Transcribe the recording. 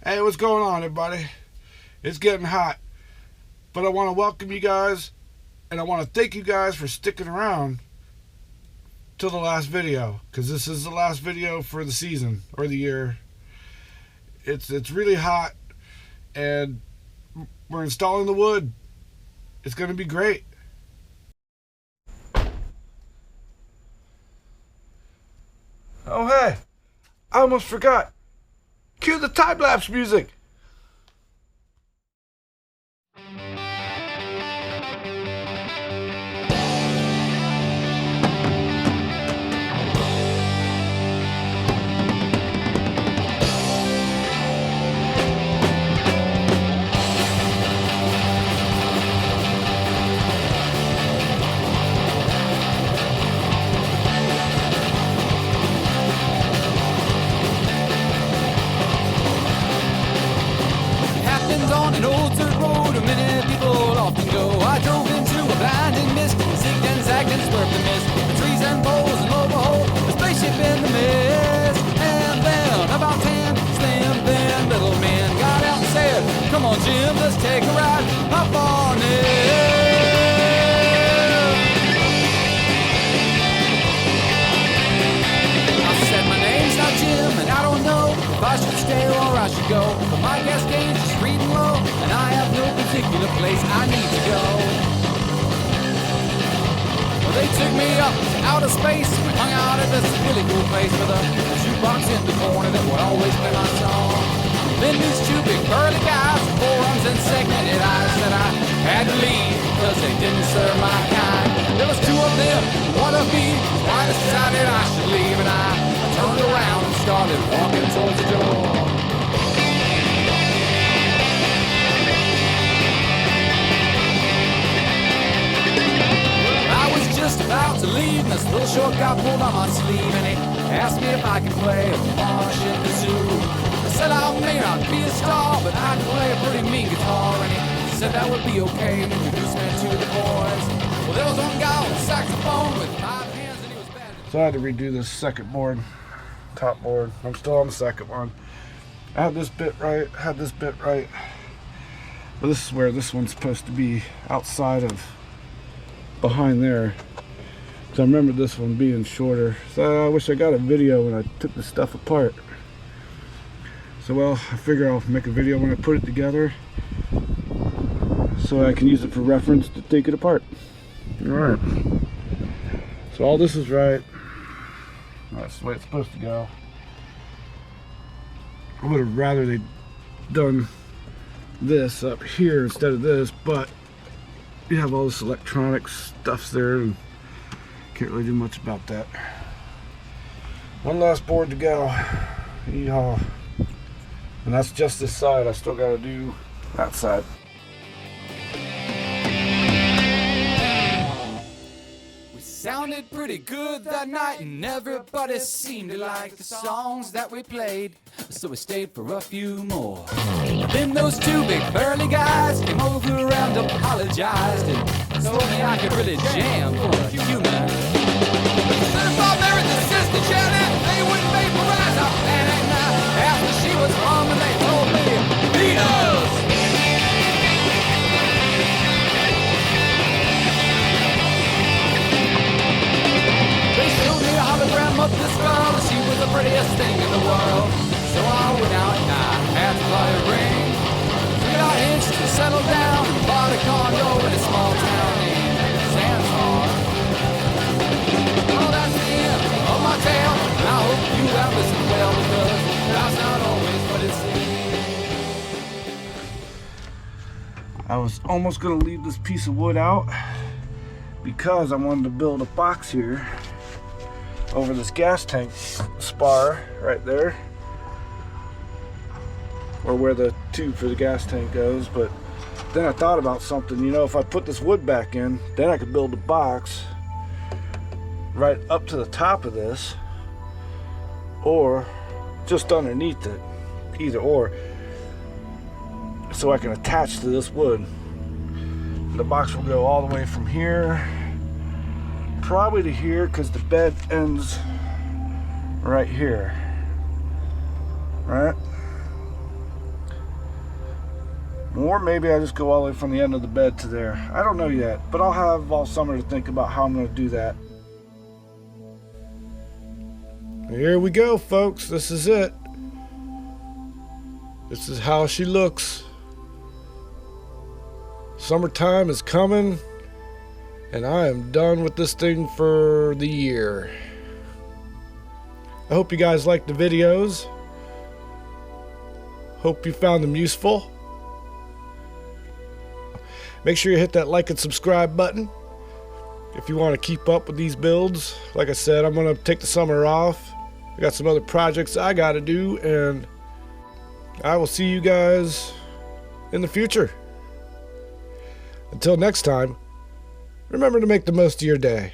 Hey, what's going on, everybody? It's getting hot, but I want to welcome you guys, and I want to thank you guys for sticking around till the last video, because this is the last video for the season or the year. It's really hot, and we're installing the wood. It's going to be great. Oh, hey, I almost forgot. Cue the time-lapse music. On an old dirt road, many people often go. I drove into a blinding mist, zigged and zagged and swerved and missed the trees and poles and overhauled the spaceship in the mist. And then about 10 slim thin little men got out and said, "Come on, Jim, let's take a ride. Hop on it." I said, "My name's not Jim, and I don't know if I should stay or I should go, but my gas gauge is reading low, and I have no particular place I need to go." Well, they took me up to outer space. We hung out at this really cool place with a jukebox in the corner that would always play my song. Then these two big burly guys with forearms and segmented eyes said I had to leave because they didn't serve my kind. There was two of them, one of me, so I decided I should leave, and I turned around and started walking towards the door. I was just about to leave, and this little short guy pulled on my sleeve, and he asked me if I could play a march in the zoo. I said I may not be a star, but I can play a pretty mean guitar, and he said that would be okay, and introduced me to the boys. Well, there was one guy with a saxophone with 5 hands, and he was bad. So I had to redo this second board, top board. I'm still on the second one. I had this bit right, but this is where this one's supposed to be, outside of behind there. So I remember this one being shorter. So I wish I got a video when I took the stuff apart. So well, I figure I'll make a video when I put it together, so I can use it for reference to take it apart. Alright. So all this is right. That's the way it's supposed to go. I would have rather they'd done this up here instead of this, but you have all this electronic stuff there and can't really do much about that. One last board to go. Yeehaw. And that's just this side. I still got to do that side. We sounded pretty good that night, and everybody seemed to like the songs that we played, so we stayed for a few more. Then those two big burly guys came over and apologized and told me I could really jam for a human. Said if I married the sister Janet, they wouldn't vaporize our planet. And I asked where she was from, and they told me Venus. They showed me a hologram of this girl, and she was the prettiest thing in the world. So I went out and I had to buy a ring. We got hitched to settle down and bought a condo in a small town named Sandstorm. Well, that's the end of my tale, and I hope you have listened well, because that's not always what it seems. I was almost going to leave this piece of wood out because I wanted to build a box here over this gas tank spar right there, or where the tube for the gas tank goes. But then I thought about something, you know, if I put this wood back in, then I could build a box right up to the top of this, or just underneath it, either or, so I can attach to this wood. The box will go all the way from here probably to here, because the bed ends right here, right? Or maybe I just go all the way from the end of the bed to there. I don't know yet, but I'll have all summer to think about how I'm going to do that. Here we go, folks. This is it. This is how she looks. Summertime is coming, and I am done with this thing for the year. I hope you guys liked the videos. Hope you found them useful. Make sure you hit that like and subscribe button if you want to keep up with these builds. Like I said, I'm going to take the summer off. I got some other projects I got to do, and I will see you guys in the future. Until next time, remember to make the most of your day.